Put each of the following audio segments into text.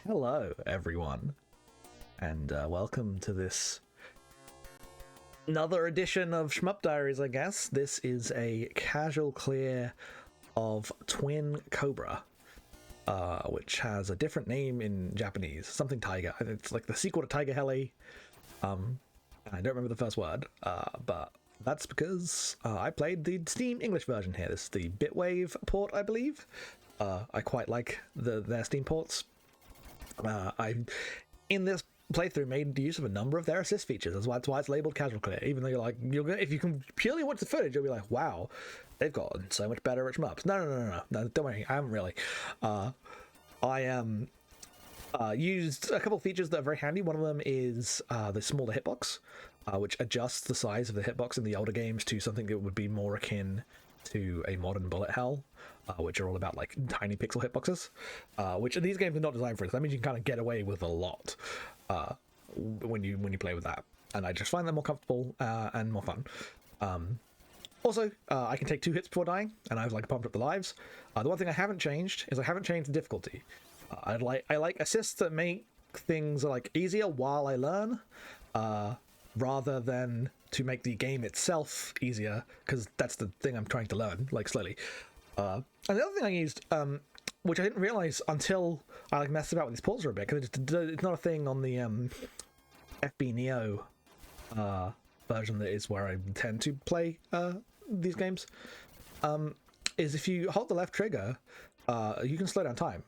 Hello, everyone, and welcome to this another edition of Shmup Diaries, I guess. This is a casual clear of Twin Cobra, which has a different name in Japanese, something Tiger. It's like the sequel to Tiger Heli. I don't remember the first word, but that's because I played the Steam English version here. This is the Bitwave port, I believe. I quite like their Steam ports. I, in this playthrough, made use of a number of their assist features. That's why it's labeled casual clear. Even though if you can purely watch the footage, you'll be like, wow, they've gotten so much better at shmups. No, don't worry, I haven't really. I used a couple of features that are very handy. One of them is the smaller hitbox, which adjusts the size of the hitbox in the older games to something that would be more akin to a modern bullet hell, which are all about like tiny pixel hitboxes, which these games are not designed for. So that means you can kind of get away with a lot when you play with that, and I just find them more comfortable and more fun. Also, I can take 2 hits before dying, and I've like pumped up the lives. The one thing I haven't changed is I haven't changed the difficulty. I like assists that make things like easier while I learn, rather than to make the game itself easier, because that's the thing I'm trying to learn, like, slowly. And the other thing I used, which I didn't realize until I like messed about with these ports for a bit, because it's not a thing on the FB Neo version that is where I tend to play these games, is if you hold the left trigger, you can slow down time.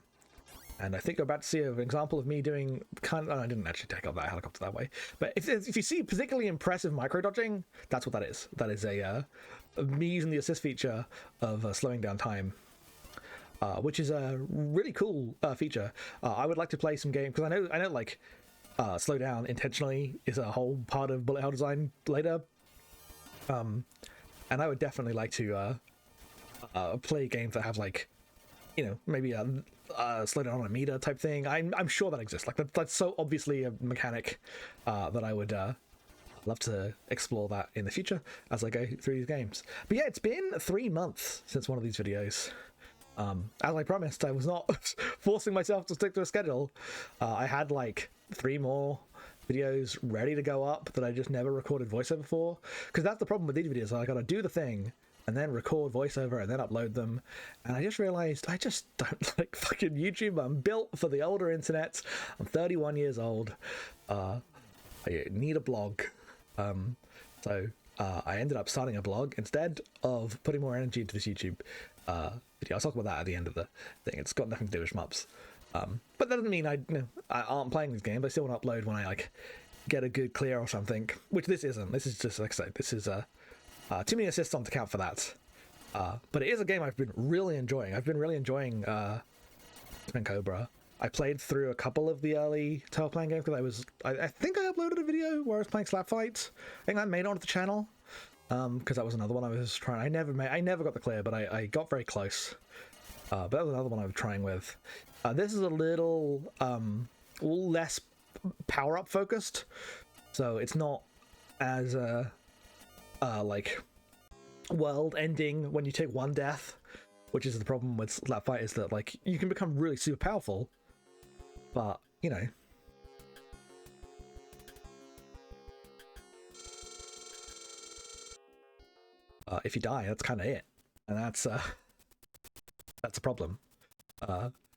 And I think you're about to see an example of me doing I didn't actually take off that helicopter that way. But if you see particularly impressive micro dodging, that's what that is. That is me using the assist feature of slowing down time, which is a really cool feature. I would like to play some games, because I know like slow down intentionally is a whole part of bullet hell design later. And I would definitely like to play games that have like, maybe a slow down on a meter type thing. I'm sure that exists. Like that's so obviously a mechanic that I would love to explore that in the future as I go through these games. But yeah, it's been 3 months since one of these videos. As I promised, I was not forcing myself to stick to a schedule. I had like 3 more videos ready to go up that I just never recorded voiceover for, because that's the problem with these videos. I gotta do the thing and then record voiceover and then upload them, and I just realized I just don't like fucking YouTube. I'm built for the older internet. I'm 31 years old. I need a blog. So I ended up starting a blog instead of putting more energy into this YouTube video. I'll talk about that at the end of the thing. It's got nothing to do with shmups. But that doesn't mean I aren't playing this game. I still want to upload when I like get a good clear or something, which this isn't. This is just, like I say, this is too many assists on to count for that. But it is a game I've been really enjoying. I've been really enjoying Twin Cobra. I played through a couple of the early Tail playing games, because I think I uploaded a video where I was playing Slap Fight. I think that made it onto the channel, because that was another one I was trying. I never got the clear, but I got very close. But that was another one I was trying with. This is a little less power-up focused, so it's not as like world ending when you take 1 death, which is the problem with Slap Fight, is that like you can become really super powerful, but if you die, that's kind of it, and that's a problem.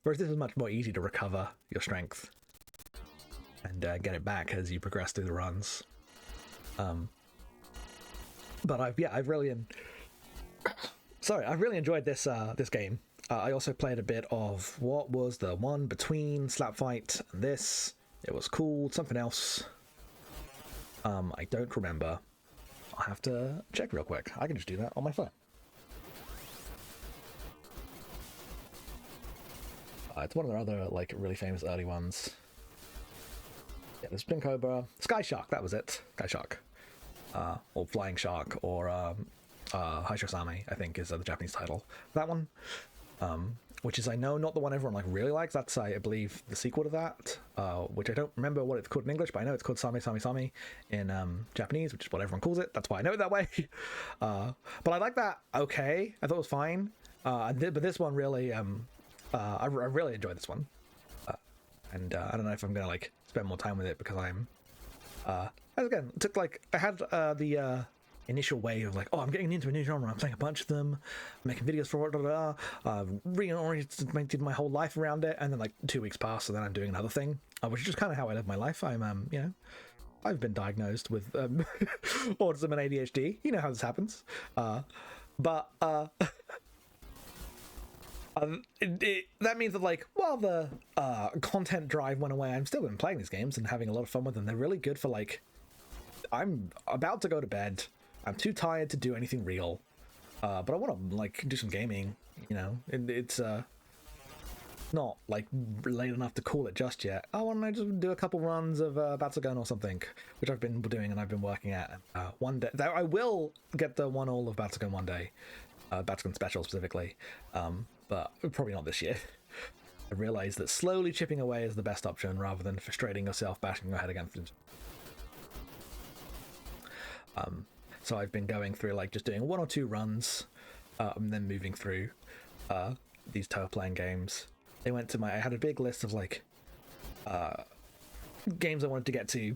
Whereas this is much more easy to recover your strength and get it back as you progress through the runs. But I've really enjoyed this this game. I also played a bit of what was the one between Slap Fight and this. It was called something else. I don't remember. I'll have to check real quick. I can just do that on my phone. It's one of their other like really famous early ones. Yeah, there's Twin Cobra, Sky Shark. That was it. Sky Shark. Or Flying Shark, or Haishosame, I think is the Japanese title. That one, which is, I know, not the one everyone like really likes. That's, I believe, the sequel to that, which I don't remember what it's called in English, but I know it's called Same Same Same in Japanese, which is what everyone calls it. That's why I know it that way. But I like that. Okay, I thought it was fine. But this one really, I really enjoyed this one. and I don't know if I'm gonna like spend more time with it because I'm again, it took like I had the initial wave of like, oh, I'm getting into a new genre, I'm playing a bunch of them, I'm making videos for it, reoriented my whole life around it, and then like 2 weeks pass, and then I'm doing another thing, which is just kind of how I live my life. I'm you know, I've been diagnosed with autism and ADHD. You know how this happens. But that means that, like, while the content drive went away, I'm still been playing these games and having a lot of fun with them. They're really good for, like, I'm about to go to bed. I'm too tired to do anything real. But I want to, like, do some gaming, you know. It's not, like, late enough to call it just yet. Oh, why don't I just do a couple runs of Batsugun or something, which I've been doing and I've been working at. One day, I will get the 1-all of Batsugun one day. Batsugun Special specifically. But probably not this year. I realize that slowly chipping away is the best option rather than frustrating yourself, bashing your head against it. So I've been going through, like, just doing 1 or 2 runs, and then moving through these tower playing games. I had a big list of, like, games I wanted to get to,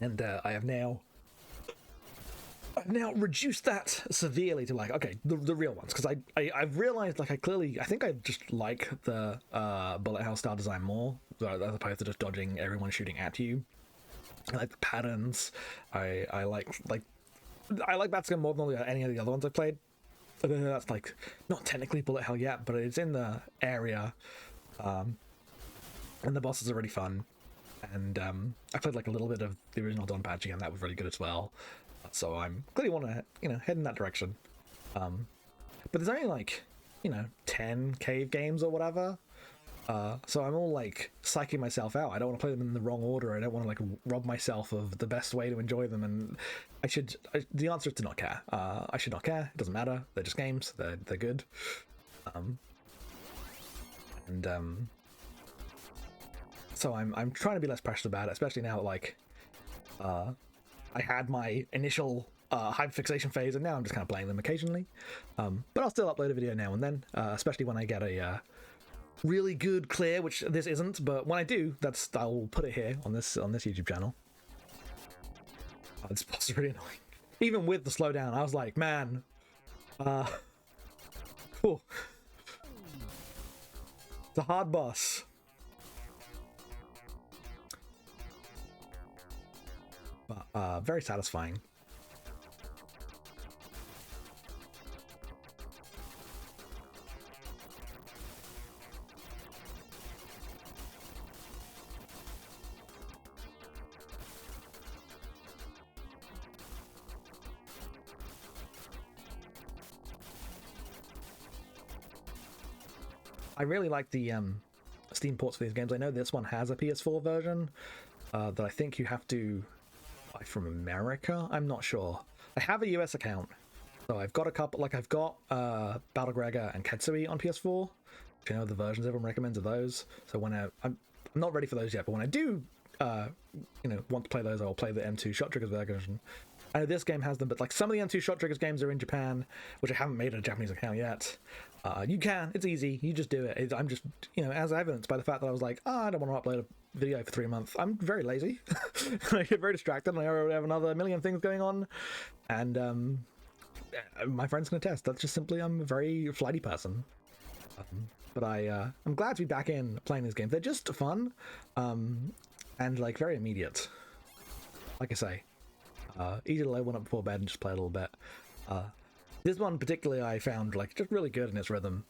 and I've now reduced that severely to, like, okay, the real ones, because I've realized, like, I think I just like the bullet hell style design more, as opposed to just dodging everyone shooting at you. I like the patterns. I like Batsugun more than any of the other ones I've played. I don't know, that's, like, not technically bullet hell yet, but it's in the area, and the bosses are really fun. And I played, like, a little bit of the original Donpachi, and that was really good as well. So I'm clearly want to, you know, head in that direction. But there's only, like, you know, 10 cave games or whatever. So I'm all, like, psyching myself out. I don't want to play them in the wrong order. I don't want to, like, rob myself of the best way to enjoy them. And the answer is to not care. I should not care. It doesn't matter. They're just games. They're good. So I'm trying to be less precious about it, especially now that, like, I had my initial hyperfixation phase, and now I'm just kind of playing them occasionally. But I'll still upload a video now and then, especially when I get a really good clear, which this isn't, but when I do, I'll put it here on this YouTube channel. This boss is really annoying. Even with the slowdown, I was like, man, cool. It's a hard boss. But very satisfying. I really like the Steam ports for these games. I know this one has a PS4 version that I think you have to buy from America. I'm not sure. I have a US account, so I've got a couple. Like, I've got Battle Gregor and Ketsui on PS4. Which I know the versions everyone recommends are those. So when I'm not ready for those yet, but when I do, you know, want to play those, I'll play the M2 Shot Triggers version. I know this game has them, but, like, some of the M2 Shot Triggers games are in Japan, which I haven't made a Japanese account yet. You can. It's easy. You just do it. I'm just, you know, as evidenced by the fact that I was like, I don't want to upload a video for 3 months. I'm very lazy. I get very distracted, and I already have another million things going on. And my friends can attest. That's just simply, I'm a very flighty person. But I'm glad to be back in playing these games. They're just fun, and, like, very immediate. Like I say, easy to load one up before bed and just play a little bit. This one particularly I found, like, just really good in its rhythm.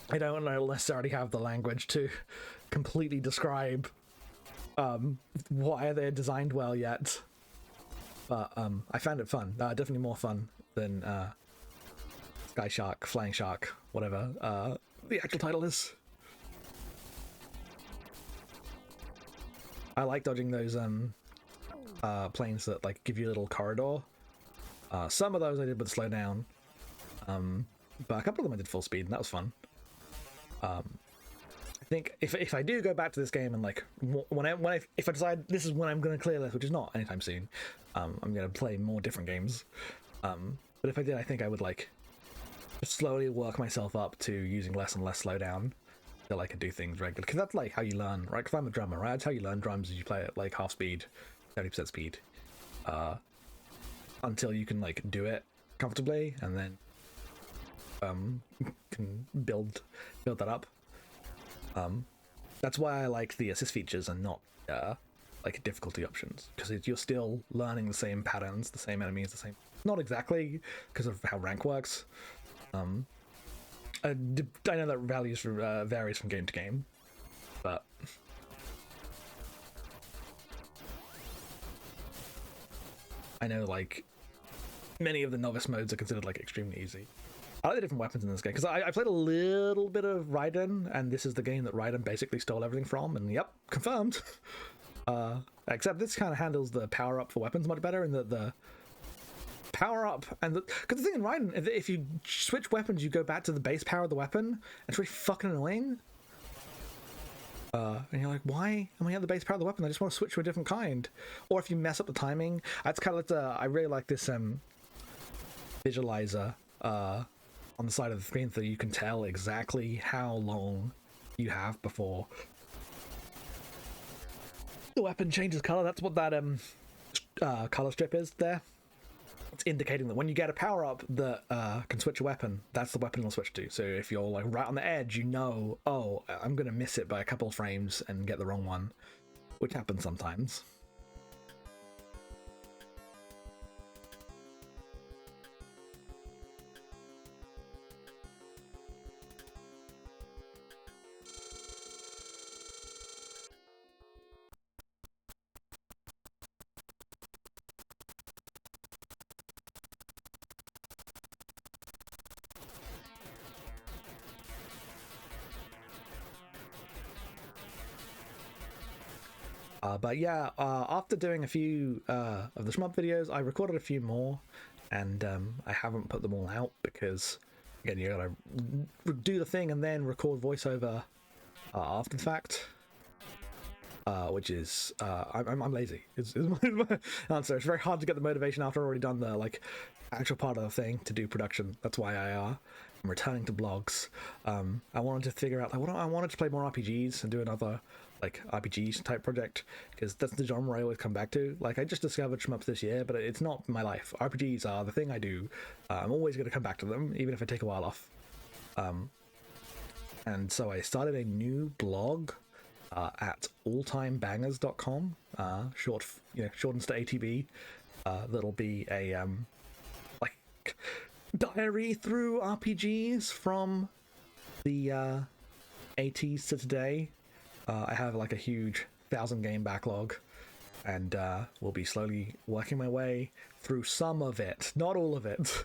I don't necessarily have the language to completely describe why they're designed well yet, but I found it fun. Definitely more fun than Sky Shark, Flying Shark, whatever the actual title is. I like dodging those planes that, like, give you a little corridor. Some of those I did with slow down, but a couple of them I did full speed, and that was fun. I think if I do go back to this game and, like, if I decide this is when I'm going to clear this, which is not anytime soon, I'm going to play more different games. But if I did, I think I would, like, slowly work myself up to using less and less slowdown, till I can do things regularly. Because that's like how you learn, right? Because I'm a drummer, right? That's how you learn drums, is you play at like half speed, 70% speed, until you can like do it comfortably, and then can build that up. That's why I like the assist features and not like difficulty options, because you're still learning the same patterns, the same enemies, the same. Not exactly because of how rank works. I know that varies from game to game, but I know like many of the novice modes are considered like extremely easy. I like the different weapons in this game, because I played a little bit of Raiden, and this is the game that Raiden basically stole everything from, and yep, confirmed. Except this kind of handles the power up for weapons much better, and the power up, and because the thing in Raiden, if you switch weapons, you go back to the base power of the weapon. It's really fucking annoying. And you're like, why am I at the base power of the weapon? I just want to switch to a different kind. Or if you mess up the timing, that's kind of I really like this visualizer on the side of the screen, so you can tell exactly how long you have before the weapon changes color. That's what that color strip is there. It's indicating that when you get a power up that can switch a weapon, that's the weapon it'll switch to. So if you're like right on the edge, you know, oh, I'm gonna miss it by a couple of frames and get the wrong one, which happens sometimes. But yeah, after doing a few of the shmup videos, I recorded a few more, and I haven't put them all out because, again, you gotta do the thing and then record voiceover after the fact, which is I'm lazy. Is my answer. It's very hard to get the motivation after I've already done the like actual part of the thing to do production. That's why I'm returning to blogs. I wanted to figure out like I wanted to play more RPGs and do another like RPG type project, because that's the genre I always come back to. Like I just discovered shmups this year, but it's not my life. RPGs are the thing I do. I'm always going to come back to them, even if I take a while off. And so I started a new blog at alltimebangers.com, shortens to ATB. That'll be a like diary through RPGs from the 80s to today. I have like a huge 1,000 game backlog, and we'll be slowly working my way through some of it, not all of it.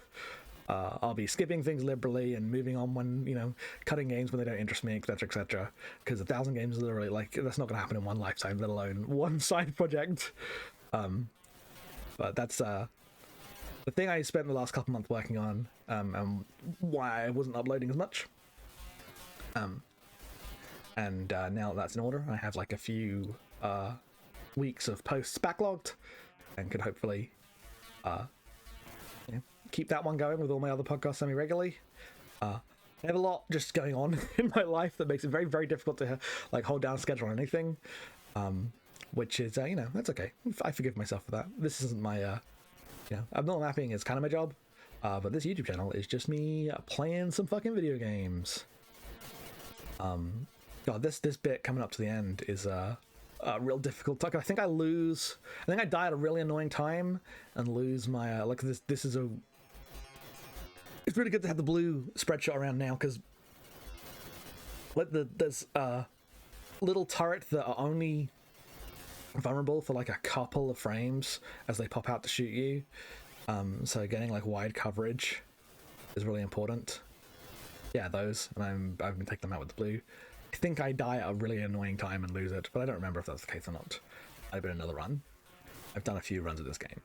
I'll be skipping things liberally and moving on when, cutting games when they don't interest me, etc, etc. Because 1,000 games is literally like, that's not going to happen in one lifetime, let alone one side project. But that's the thing I spent the last couple months working on, and why I wasn't uploading as much. And now that's in order, I have like a few weeks of posts backlogged, and could hopefully keep that one going with all my other podcasts semi-regularly. I have a lot just going on in my life that makes it very, very difficult to like hold down a schedule or anything, which is that's okay. I forgive myself for that. This isn't my abnormal mapping is kind of my job, but this YouTube channel is just me playing some fucking video games. God, this bit coming up to the end is real difficult. I think I die at a really annoying time and lose my like this is a. It's really good to have the blue spreadshot around now, because like there's little turrets that are only vulnerable for like a couple of frames as they pop out to shoot you. So getting like wide coverage is really important. Yeah, those, and I've been taking them out with the blue. I think I die at a really annoying time and lose it, but I don't remember if that's the case or not. I've been another run. I've done a few runs of this game.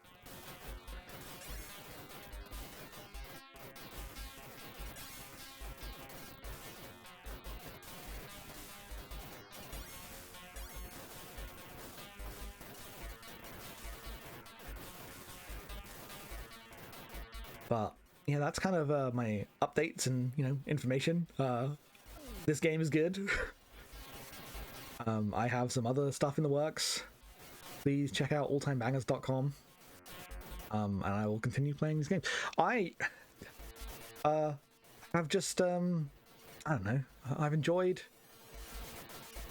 But yeah, that's kind of my updates and information. this game is good. I have some other stuff in the works. Please check out alltimebangers.com. And I will continue playing these games. I have just I don't know. I've enjoyed,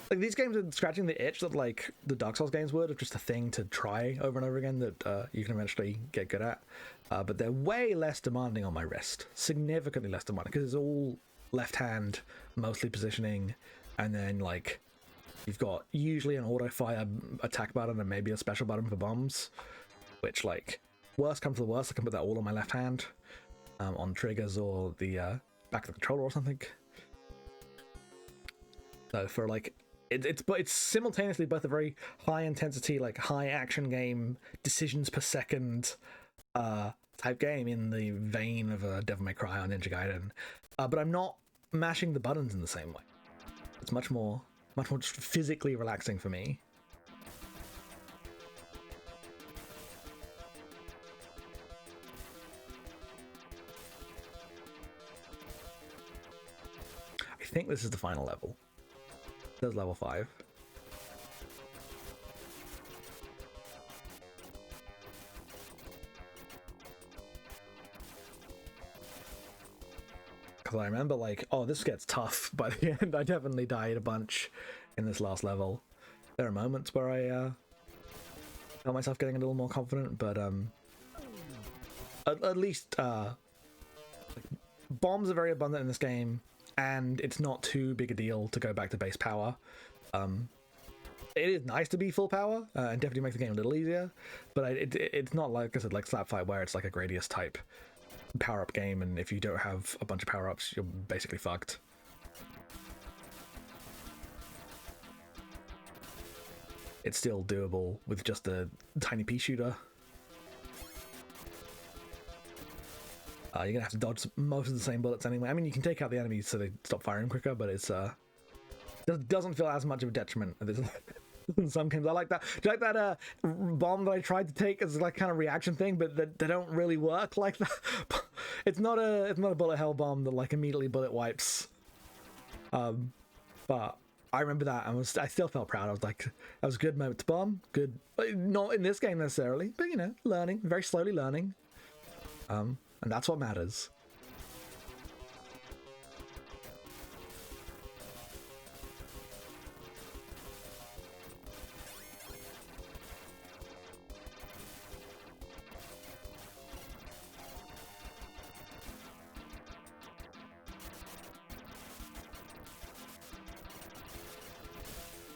like, these games are scratching the itch that like the Dark Souls games would, of just a thing to try over and over again that you can eventually get good at. But they're way less demanding on my wrist, significantly less demanding, because it's all left hand, mostly positioning, and then like you've got usually an auto fire attack button and maybe a special button for bombs, which, like, worst comes to the worst, I can put that all on my left hand, on triggers or the back of the controller or something. So for like, it's simultaneously both a very high intensity, like high action game, decisions per second type game in the vein of a Devil May Cry or Ninja Gaiden, but I'm not mashing the buttons in the same way. It's much more just physically relaxing for me. I think this is the final level. There's level 5. Because I remember, like, oh, this gets tough by the end. I definitely died a bunch in this last level. There are moments where I felt myself getting a little more confident, but at least bombs are very abundant in this game, and it's not too big a deal to go back to base power. It is nice to be full power, and definitely makes the game a little easier, but it's not, like I said, like Slapfight, where it's like a Gradius type power-up game, and if you don't have a bunch of power-ups, you're basically fucked. It's still doable with just a tiny pea shooter. You're gonna have to dodge most of the same bullets anyway. I mean, you can take out the enemies so they stop firing quicker, but it's doesn't feel as much of a detriment in some games. I like that. Do you like that bomb that I tried to take as like kind of reaction thing, but they don't really work like that? It's not a bullet hell bomb that like immediately bullet wipes. But I remember that, and I still felt proud. I was like, that was a good moment to bomb. Good, not in this game necessarily, but you know, learning, very slowly learning. And that's what matters.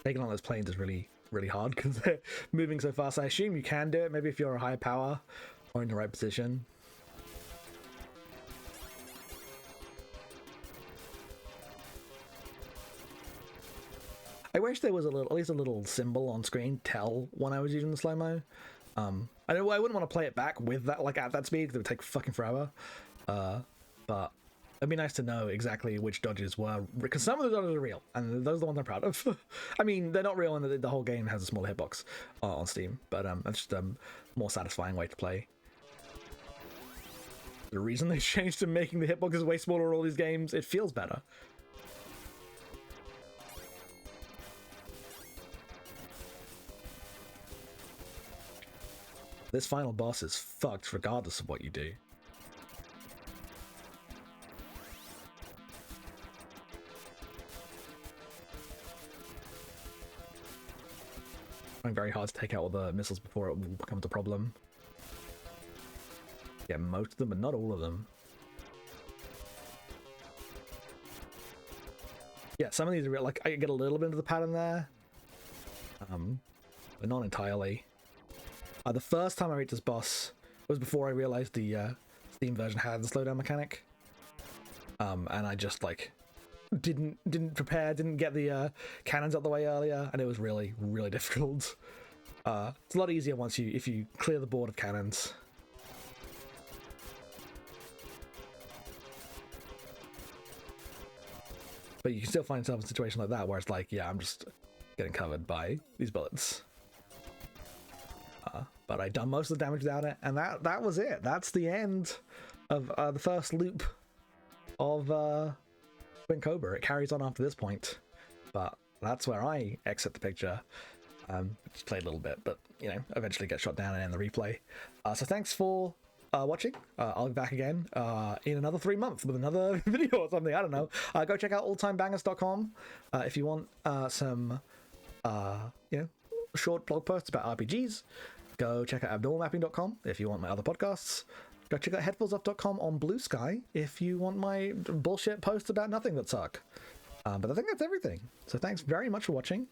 Taking on those planes is really, really hard because they're moving so fast. I assume you can do it, maybe if you're a high power or in the right position. I wish there was at least a little symbol on screen tell when I was using the slow-mo. I wouldn't want to play it back with that, like at that speed, because it would take fucking forever. But it'd be nice to know exactly which dodges were, because some of the dodges are real, and those are the ones I'm proud of. I mean, they're not real, and the whole game has a smaller hitbox on Steam, but that's just a more satisfying way to play. The reason they changed to making the hitboxes way smaller in all these games, it feels better. This final boss is fucked regardless of what you do. Trying very hard to take out all the missiles before it becomes a problem. Yeah, most of them, but not all of them. Yeah, some of these are real, like, I get a little bit of the pattern there. But not entirely. The first time I reached this boss was before I realized the Steam version had the slowdown mechanic. And I just, like, didn't prepare, didn't get the cannons out the way earlier, and it was really, really difficult. It's a lot easier if you clear the board of cannons. But you can still find yourself in a situation like that where it's like, yeah, I'm just getting covered by these bullets. But I'd done most of the damage without it, and that was it. That's the end of the first loop of Twin Cobra. It carries on after this point, but that's where I exit the picture. Just play a little bit, but you know, eventually get shot down and end the replay. So thanks for watching. I'll be back again in another 3 months with another video or something. I don't know. Go check out alltimebangers.com if you want some you know, short blog posts about RPGs. Go check out abnormalmapping.com if you want my other podcasts. Go check out headfullsof.com on Blue Sky if you want my bullshit posts about nothing that suck. But I think that's everything. So thanks very much for watching.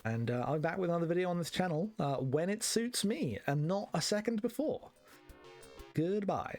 And I'll be back with another video on this channel when it suits me and not a second before. Goodbye.